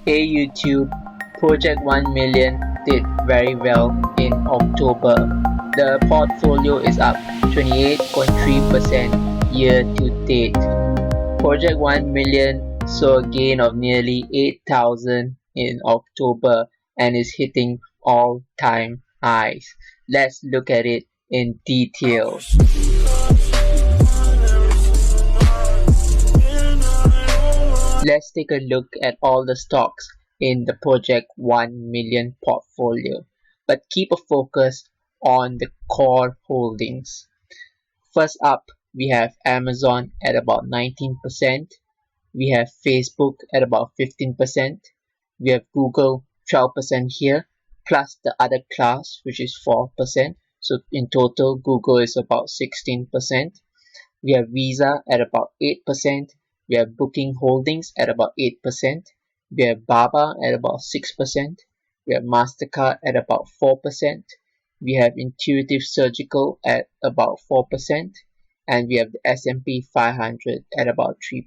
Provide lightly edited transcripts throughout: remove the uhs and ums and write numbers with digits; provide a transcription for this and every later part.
Hey YouTube, Project 1 million did very well in October. The portfolio is up 28.3% year to date. Project 1 million saw a gain of nearly 8,000 in October and is hitting all-time highs. Let's look at it in detail. Let's take a look at all the stocks in the Project 1 million portfolio, but keep a focus on the core holdings. First up, we have Amazon at about 19%, we have Facebook at about 15%, we have Google 12% here, plus the other class which is 4%, so in total Google is about 16%. We have Visa at about 8%, we have Booking Holdings at about 8%, we have Baba at about 6%, we have MasterCard at about 4%, we have Intuitive Surgical at about 4%, and we have the S&P 500 at about 3%.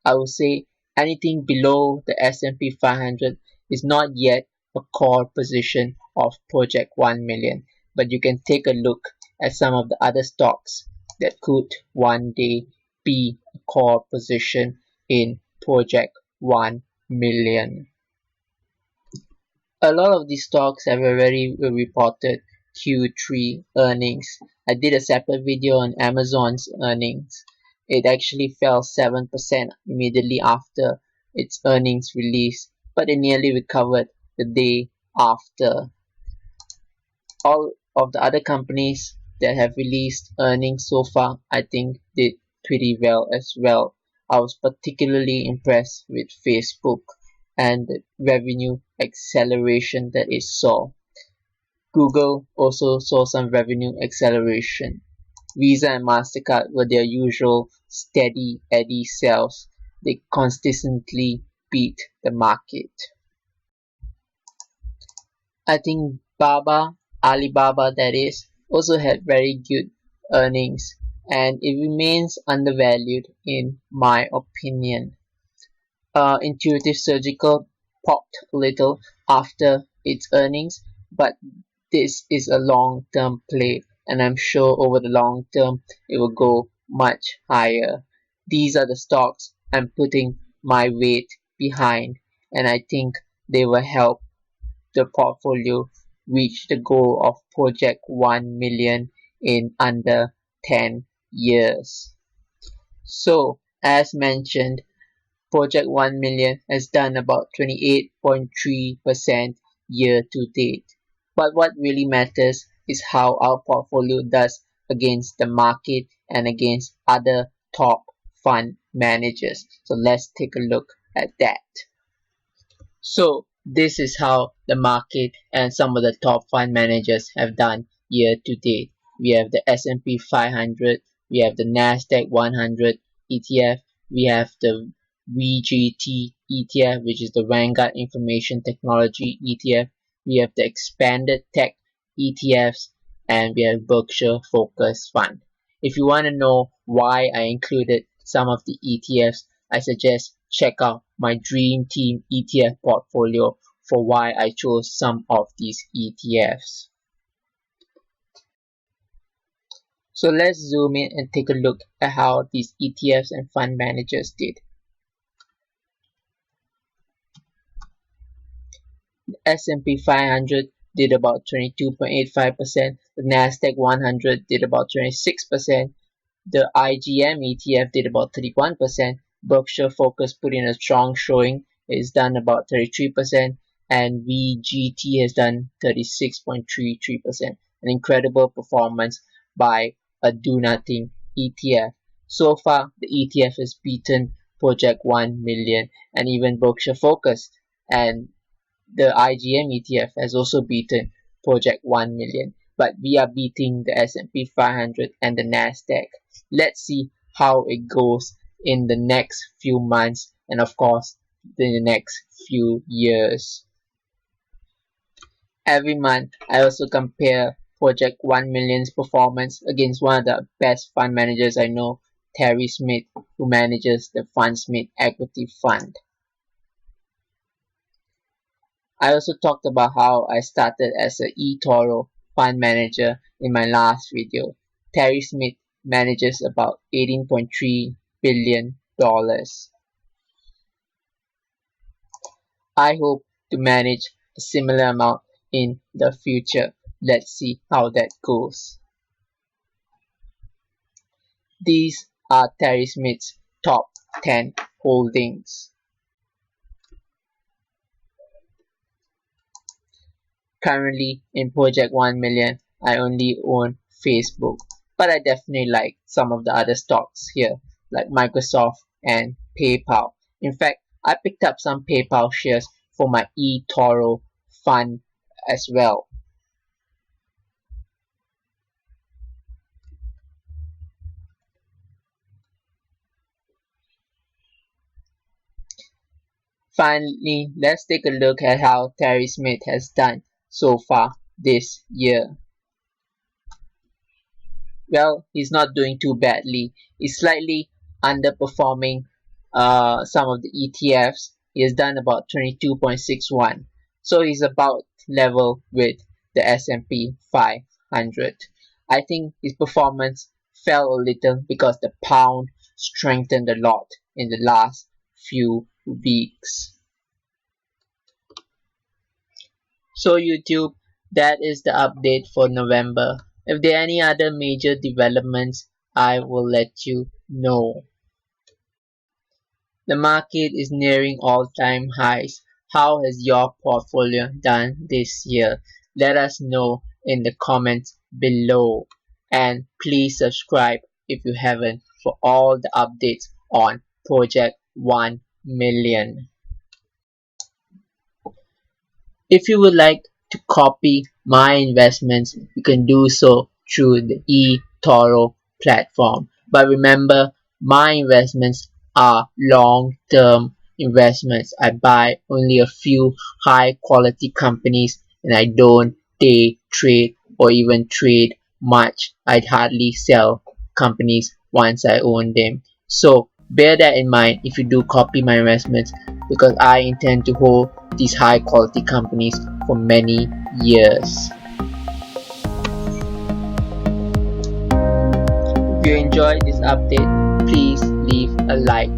I will say anything below the S&P 500 is not yet a core position of Project 1 million, but you can take a look at some of the other stocks that could one day be a core position in Project 1 million. A lot of these stocks have already reported Q3 earnings. I did a separate video on Amazon's earnings. It actually fell 7% immediately after its earnings release, but it nearly recovered the day after. All of the other companies that have released earnings so far, I think did pretty well as well. I was particularly impressed with Facebook and the revenue acceleration that it saw. Google also saw some revenue acceleration. Visa and MasterCard were their usual steady Eddie selves. They consistently beat the market. I think Alibaba that is, also had very good earnings and it remains undervalued in my opinion. Intuitive Surgical popped a little after its earnings, but this is a long-term play and I'm sure over the long term it will go much higher. These are the stocks I'm putting my weight behind and I think they will help the portfolio reach the goal of Project 1 million in under 10 years. So, as mentioned, Project 1 million has done about 28.3% year to date. But what really matters is how our portfolio does against the market and against other top fund managers. So let's take a look at that. So this is how the market and some of the top fund managers have done year to date. We have the S&P 500, we have the Nasdaq 100 ETF, we have the VGT ETF, which is the Vanguard Information Technology ETF, we have the Expanded Tech ETFs, and we have Berkshire Focus Fund. If you want to know why I included some of the ETFs, I suggest check out my Dream Team ETF portfolio for why I chose some of these ETFs. So let's zoom in and take a look at how these ETFs and fund managers did. The S&P 500 did about 22.85%, the Nasdaq 100 did about 26%, the IGM ETF did about 31%, Berkshire Focus put in a strong showing, it's done about 33%, and VGT has done 36.33%. An incredible performance by a do-nothing ETF. So far, the ETF has beaten Project 1 million and even Berkshire Focus, and the IGM ETF has also beaten Project 1 million, but we are beating the S&P 500 and the Nasdaq. Let's see how it goes in the next few months and of course in the next few years. Every month, I also compare Project 1 million's performance against one of the best fund managers I know, Terry Smith, who manages the Fundsmith Equity Fund. I also talked about how I started as an eToro fund manager in my last video. Terry Smith manages about $18.3 billion. I hope to manage a similar amount in the future. Let's see how that goes. These are Terry Smith's top 10 holdings. Currently in Project 1 million, I only own Facebook, but I definitely like some of the other stocks here, like Microsoft and PayPal. In fact, I picked up some PayPal shares for my eToro fund as well. Finally, let's take a look at how Terry Smith has done so far this year. Well, he's not doing too badly. He's slightly underperforming some of the ETFs. He has done about 22.61. So he's about level with the S&P 500. I think his performance fell a little because the pound strengthened a lot in the last few weeks. So YouTube, that is the update for November. If there are any other major developments, I will let you know. The market is nearing all-time highs. How has your portfolio done this year? Let us know in the comments below. And please subscribe if you haven't for all the updates on Project 1 million. If you would like to copy my investments, you can do so through the eToro platform. But remember, my investments are long-term investments. I buy only a few high-quality companies and I don't day trade or even trade much. I'd hardly sell companies once I own them. So bear that in mind if you do copy my investments, because I intend to hold these high quality companies for many years. If you enjoyed this update, please leave a like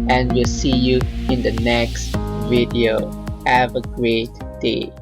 and we'll see you in the next video. Have a great day.